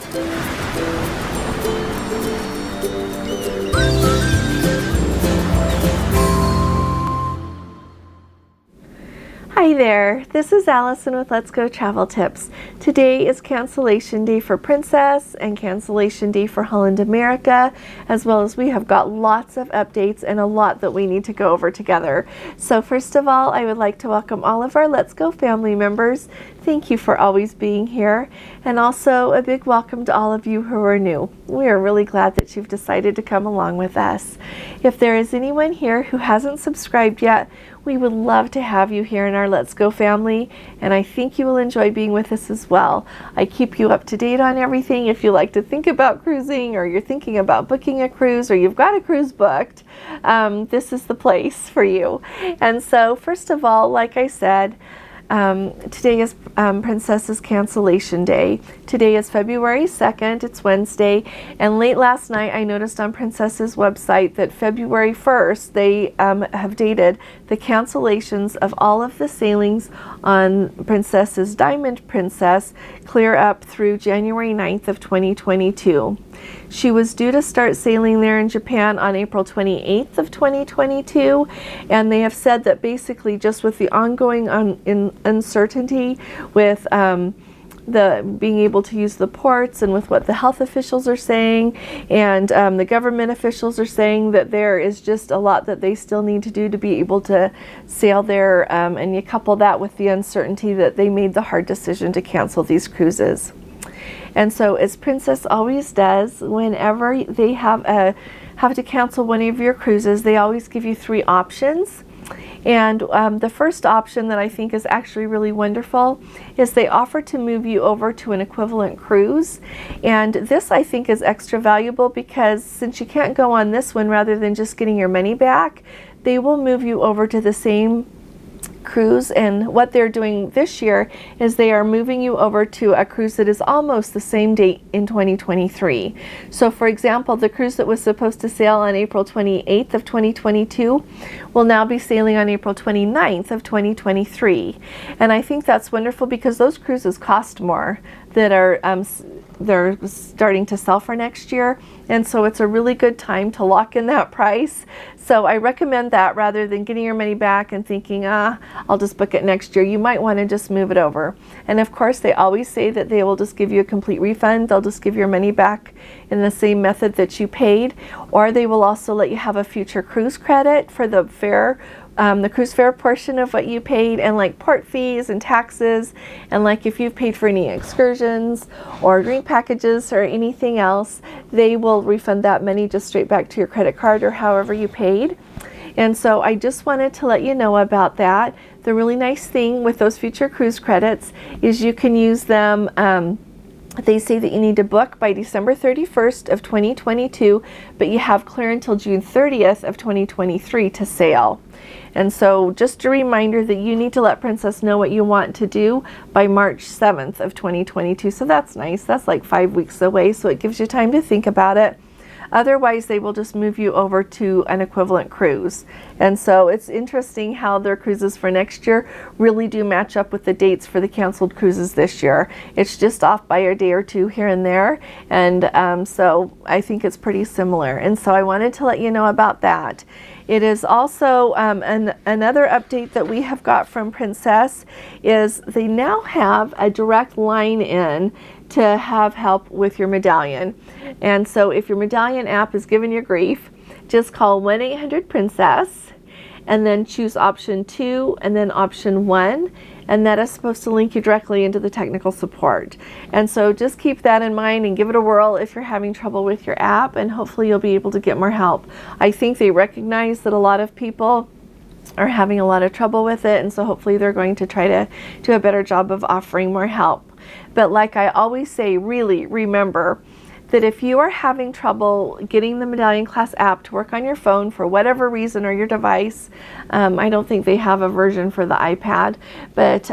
Hi there, this is Allison with Let's Go Travel Tips. Today is cancellation day for Princess and cancellation day for Holland America, as well as we have got lots of updates and a lot that we need to go over together. So first of all, I would like to welcome all of our Let's Go family members. Thank you for always being here, and also a big welcome to all of you who are new. We are really glad that you've decided to come along with us. If there is anyone here who hasn't subscribed yet, we would love to have you here in our Let's Go family, and I think you will enjoy being with us as well. I keep you up to date on everything. If you like to think about cruising, or you're thinking about booking a cruise, or you've got a cruise booked, this is the place for you. And so first of all, like I said, today is Princess's cancellation day. Today is February 2nd, it's Wednesday, and late last night I noticed on Princess's website that February 1st they have dated the cancellations of all of the sailings on Princess's Diamond Princess clear up through January 9th of 2022. She was due to start sailing there in Japan on April 28th of 2022, and they have said that basically just with the ongoing uncertainty with the being able to use the ports, and with what the health officials are saying, and the government officials are saying, that there is just a lot that they still need to do to be able to sail there, and you couple that with the uncertainty that they made the hard decision to cancel these cruises. And so, as Princess always does, whenever they have to cancel one of your cruises, they always give you 3 options. And the first option that I think is actually really wonderful is they offer to move you over to an equivalent cruise. And this I think is extra valuable because since you can't go on this one, rather than just getting your money back, they will move you over to the same cruise. And what they're doing this year is they are moving you over to a cruise that is almost the same date in 2023. So for example, the cruise that was supposed to sail on April 28th of 2022 will now be sailing on April 29th of 2023. And I think that's wonderful because those cruises cost more that are they're starting to sell for next year, and so it's a really good time to lock in that price. So I recommend that rather than getting your money back and thinking, I'll just book it next year. You might want to just move it over. And of course, they always say that they will just give you a complete refund. They'll just give your money back in the same method that you paid, or they will also let you have a future cruise credit for the fare, the cruise fare portion of what you paid, and like port fees and taxes, and like if you've paid for any excursions or drink packages or anything else, they will refund that money just straight back to your credit card or however you paid. And so I just wanted to let you know about that. The really nice thing with those future cruise credits is you can use them. They say that you need to book by December 31st of 2022, but you have clear until June 30th of 2023 to sail. And so just a reminder that you need to let Princess know what you want to do by March 7th of 2022. So that's nice. That's like 5 weeks away, so it gives you time to think about it. Otherwise, they will just move you over to an equivalent cruise. And so it's interesting how their cruises for next year really do match up with the dates for the canceled cruises this year. It's just off by a day or two here and there. And so I think it's pretty similar. And so I wanted to let you know about that. It is also another update that we have got from Princess is they now have a direct line in to have help with your medallion. And so if your medallion app is giving you grief, just call 1-800-PRINCESS and then choose option 2 and then option 1, and that is supposed to link you directly into the technical support. And so just keep that in mind and give it a whirl if you're having trouble with your app, and hopefully you'll be able to get more help. I think they recognize that a lot of people are having a lot of trouble with it, and so hopefully they're going to try to do a better job of offering more help. But like I always say, really remember that if you are having trouble getting the Medallion Class app to work on your phone for whatever reason, or your device, I don't think they have a version for the iPad, but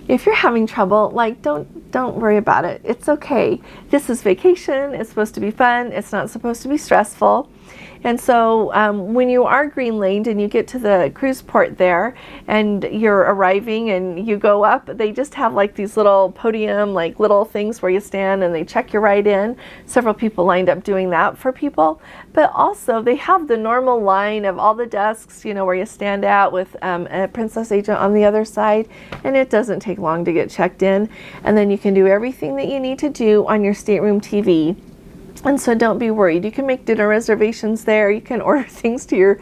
if you're having trouble, like don't worry about it. It's okay. This is vacation. It's supposed to be fun. It's not supposed to be stressful. And so when you are green laned and you get to the cruise port there and you're arriving and you go up, they just have like these little podium, like little things where you stand and they check you right in. Several people lined up doing that for people. But also they have the normal line of all the desks, you know, where you stand out with a Princess agent on the other side, and it doesn't take long to get checked in. And then you can do everything that you need to do on your stateroom TV. And so don't be worried. You can make dinner reservations there. You can order things to your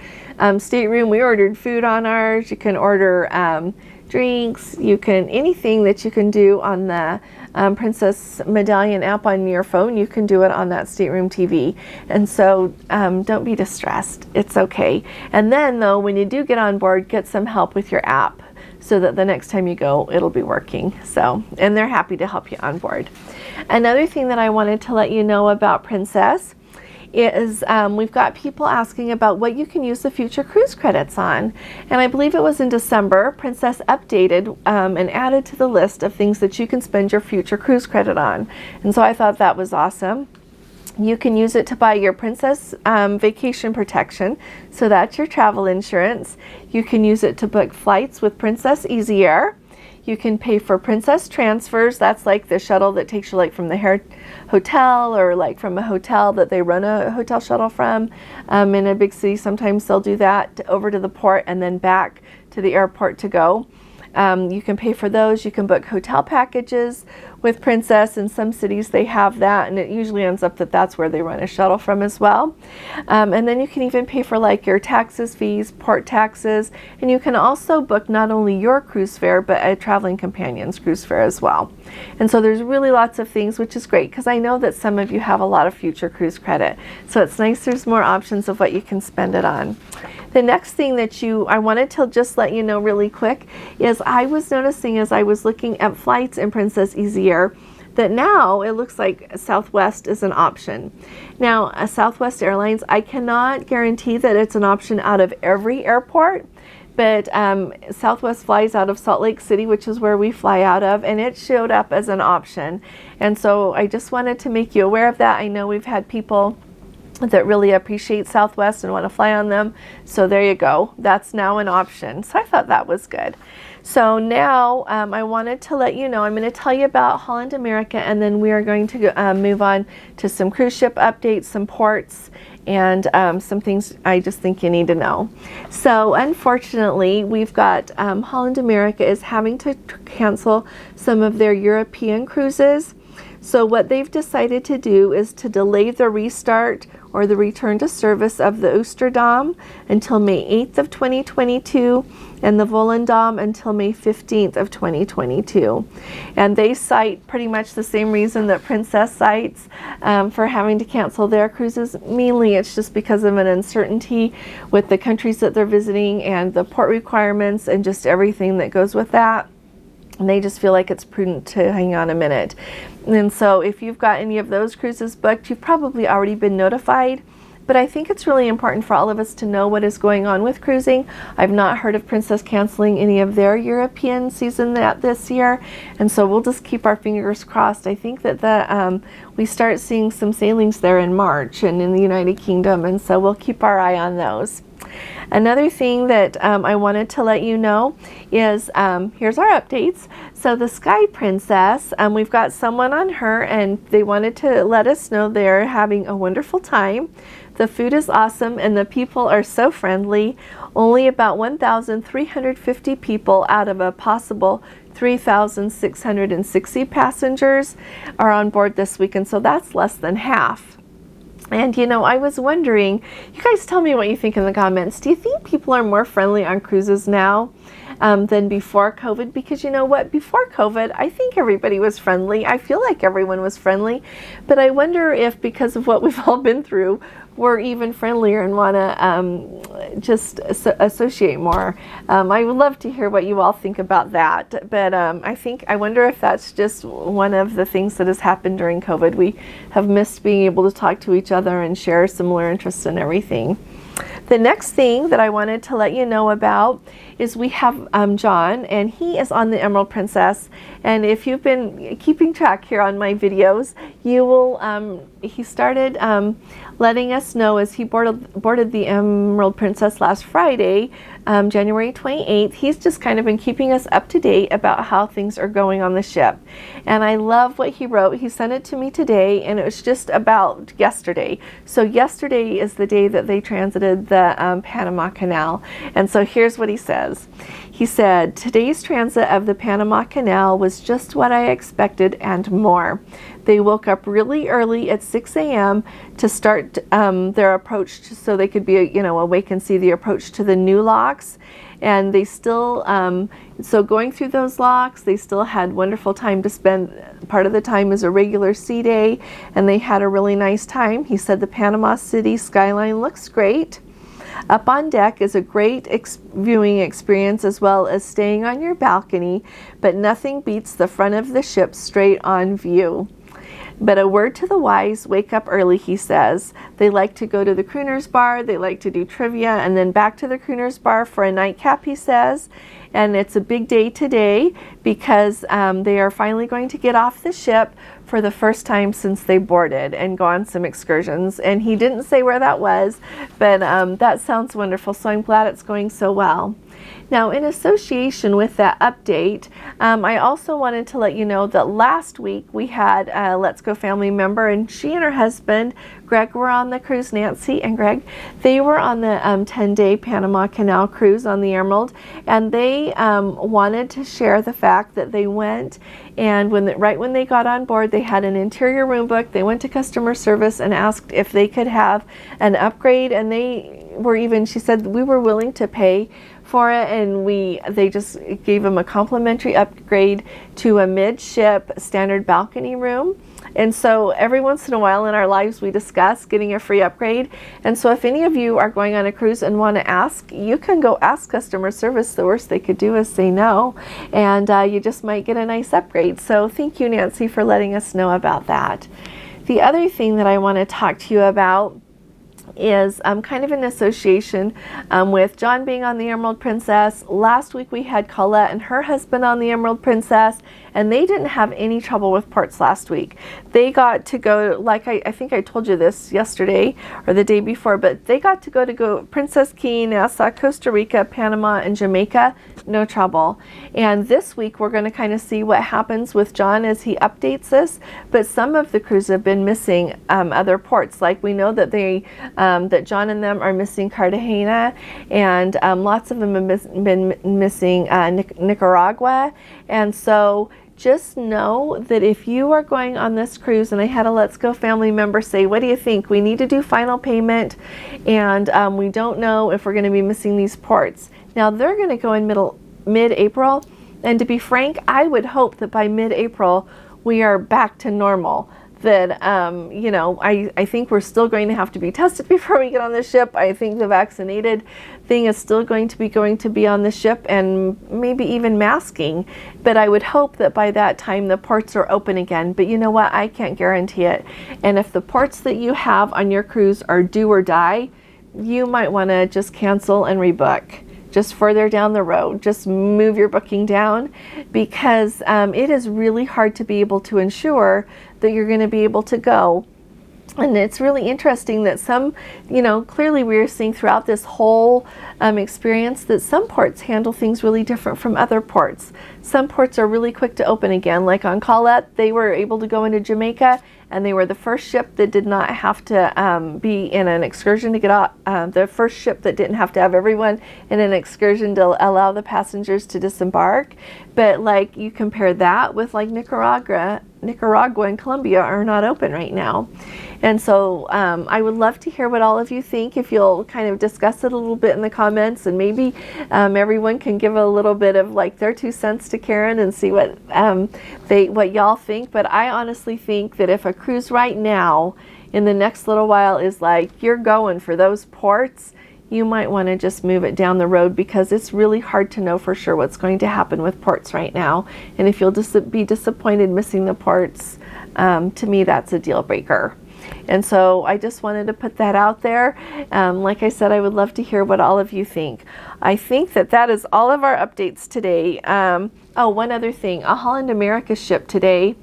stateroom. We ordered food on ours. You can order drinks. You can, anything that you can do on the Princess Medallionapp on your phone, you can do it on that stateroom TV. And so don't be distressed. It's okay. And then though, when you do get on board, get some help with your app so that the next time you go, it'll be working. So, and they're happy to help you on board. Another thing that I wanted to let you know about Princess is we've got people asking about what you can use the future cruise credits on. And I believe it was in December, Princess updated and added to the list of things that you can spend your future cruise credit on. And so I thought that was awesome. You can use it to buy your Princess vacation protection, so that's your travel insurance. You can use it to book flights with Princess Easy Air. You can pay for Princess transfers. That's like the shuttle that takes you like from the hotel, or like from a hotel that they run a hotel shuttle from. In a big city, sometimes they'll do that over to the port and then back to the airport to go. You can pay for those. You can book hotel packages with Princess. In some cities they have that, and it usually ends up that that's where they run a shuttle from as well. And then you can even pay for like your taxes, fees, port taxes, and you can also book not only your cruise fare but a traveling companion's cruise fare as well. And so there's really lots of things, which is great because I know that some of you have a lot of future cruise credit. So it's nice there's more options of what you can spend it on. The next thing that I wanted to just let you know really quick is I was noticing as I was looking at flights in Princess Easy Air that now it looks like Southwest is an option. Now, Southwest Airlines, I cannot guarantee that it's an option out of every airport, but Southwest flies out of Salt Lake City, which is where we fly out of, and it showed up as an option. And so I just wanted to make you aware of that. I know we've had people that really appreciate Southwest and want to fly on them. So there you go. That's now an option. So I thought that was good. So now I wanted to let you know, I'm going to tell you about Holland America, and then we are going to move on to some cruise ship updates, some ports, and some things I just think you need to know. So unfortunately, we've got Holland America is having to cancel some of their European cruises. So what they've decided to do is to delay the restart or the return to service of the Oosterdam until May 8th of 2022 and the Volendam until May 15th of 2022. And they cite pretty much the same reason that Princess cites for having to cancel their cruises. Mainly it's just because of an uncertainty with the countries that they're visiting and the port requirements and just everything that goes with that. And they just feel like it's prudent to hang on a minute. And so if you've got any of those cruises booked, you've probably already been notified. But I think it's really important for all of us to know what is going on with cruising. I've not heard of Princess canceling any of their European season this year. And so we'll just keep our fingers crossed. I think that we start seeing some sailings there in March and in the United Kingdom. And so we'll keep our eye on those. Another thing that I wanted to let you know is here's our updates. So the Sky Princess, we've got someone on her and they wanted to let us know they're having a wonderful time. The food is awesome and the people are so friendly. Only about 1,350 people out of a possible 3,660 passengers are on board this week, and so that's less than half. And you know, I was wondering, you guys tell me what you think in the comments. Do you think people are more friendly on cruises now than before COVID? Because you know what, before COVID, I think everybody was friendly. I feel like everyone was friendly, but I wonder if because of what we've all been through, we're even friendlier and want to just associate more. I would love to hear what you all think about that, but I wonder if that's just one of the things that has happened during COVID. We have missed being able to talk to each other and share similar interests and everything. The next thing that I wanted to let you know about is we have John, and he is on the Emerald Princess. And if you've been keeping track here on my videos, you will, he started letting us know as he boarded the Emerald Princess last Friday, January 28th. He's just kind of been keeping us up to date about how things are going on the ship. And I love what he wrote. He sent it to me today, and it was just about yesterday. So yesterday is the day that they transited the Panama Canal. And so here's what he says. He said, "Today's transit of the Panama Canal was just what I expected and more. They woke up really early at 6 a.m. to start their approach so they could be, awake and see the approach to the new locks. And they still, so going through those locks, they still had wonderful time to spend. Part of the time is a regular sea day, and they had a really nice time. He said the Panama City skyline looks great. Up on deck is a great viewing experience, as well as staying on your balcony, but nothing beats the front of the ship straight on view. But a word to the wise, wake up early," he says. They like to go to the Crooners Bar, they like to do trivia, and then back to the Crooners Bar for a nightcap, he says. And it's a big day today because they are finally going to get off the ship for the first time since they boarded and go on some excursions. And he didn't say where that was, but that sounds wonderful, so I'm glad it's going so well. Now, in association with that update, I also wanted to let you know that last week we had a Let's Go family member, and she and her husband, Greg, were on the cruise. Nancy and Greg, they were on the 10-day Panama Canal cruise on the Emerald, and they wanted to share the fact that they went, and right when they got on board, they had an interior room book. They went to customer service and asked if they could have an upgrade, and they were even, she said, we were willing to pay for it, and they just gave them a complimentary upgrade to a midship standard balcony room. And so every once in a while in our lives we discuss getting a free upgrade. And so if any of you are going on a cruise and want to ask, you can go ask customer service. The worst they could do is say no, and you just might get a nice upgrade. So thank you, Nancy, for letting us know about that. The other thing that I want to talk to you about is kind of an association with John being on the Emerald Princess. Last week we had Colette and her husband on the Emerald Princess, and they didn't have any trouble with ports last week. They got to go, like I think I told you this yesterday or the day before, but they got to go Princess Key, Nassau, Costa Rica, Panama, and Jamaica, no trouble. And this week we're going to kind of see what happens with John as he updates this, but some of the crews have been missing other ports. Like we know that that John and them are missing Cartagena, and lots of them have been missing Nicaragua. And so just know that if you are going on this cruise, and I had a Let's Go family member say, what do you think? We need to do final payment, and we don't know if we're going to be missing these ports. Now they're going to go in mid-April, and to be frank, I would hope that by mid-April we are back to normal. That I think we're still going to have to be tested before we get on the ship. I think the vaccinated thing is still going to be on the ship, and maybe even masking. But I would hope that by that time the ports are open again. But you know what? I can't guarantee it. And if the ports that you have on your cruise are do or die, you might want to just cancel and rebook. Just further down the road, just move your booking down, because it is really hard to be able to ensure that you're going to be able to go. And it's really interesting that some, clearly we're seeing throughout this whole experience that some ports handle things really different from other ports. Some ports are really quick to open again. Like on Colette, they were able to go into Jamaica, and they were the first ship that did not have to be in an excursion to get off, the first ship that didn't have to have everyone in an excursion to allow the passengers to disembark. But like you compare that with like Nicaragua and Colombia are not open right now. And so I would love to hear what all of you think. If you'll kind of discuss it a little bit in the comments, and maybe everyone can give a little bit of like their 2 cents to Karen and see what y'all think. But I honestly think that if a cruise right now in the next little while is like you're going for those ports, you might want to just move it down the road, because it's really hard to know for sure what's going to happen with ports right now. And if you'll be disappointed missing the ports, to me that's a deal breaker. And so I just wanted to put that out there. Like I said, I would love to hear what all of you think. I think that that is all of our updates today. Oh, one other thing, a Holland America ship today,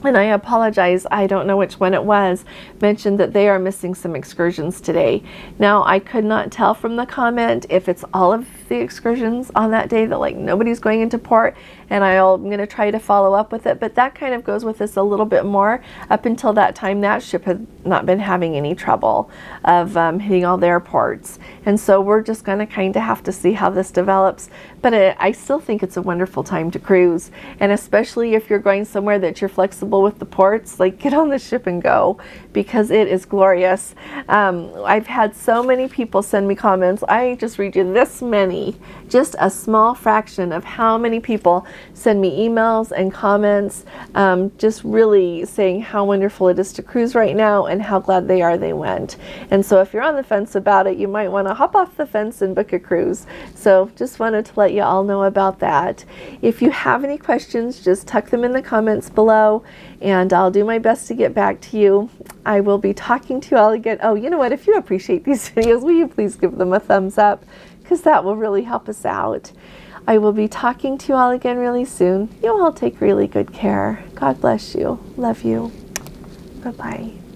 and I apologize, I don't know which one it was, mentioned that they are missing some excursions today. Now, I could not tell from the comment if it's all of the excursions on that day, that like nobody's going into port, and I'm going to try to follow up with it, but that kind of goes with us a little bit more. Up until that time, that ship had not been having any trouble of hitting all their ports. And so we're just going to kind of have to see how this develops. But I still think it's a wonderful time to cruise. And especially if you're going somewhere that you're flexible with the ports, like get on the ship and go, because it is glorious. I've had so many people send me comments. I just read you this many, just a small fraction of how many people send me emails and comments, just really saying how wonderful it is to cruise right now and how glad they are they went. And so if you're on the fence about it, you might want to hop off the fence and book a cruise. So just wanted to let you all know about that. If you have any questions, just tuck them in the comments below, and I'll do my best to get back to you. I will be talking to you all again. Oh, you know what? If you appreciate these videos, will you please give them a thumbs up? Because that will really help us out. I will be talking to you all again really soon. You all take really good care. God bless you. Love you. Bye-bye.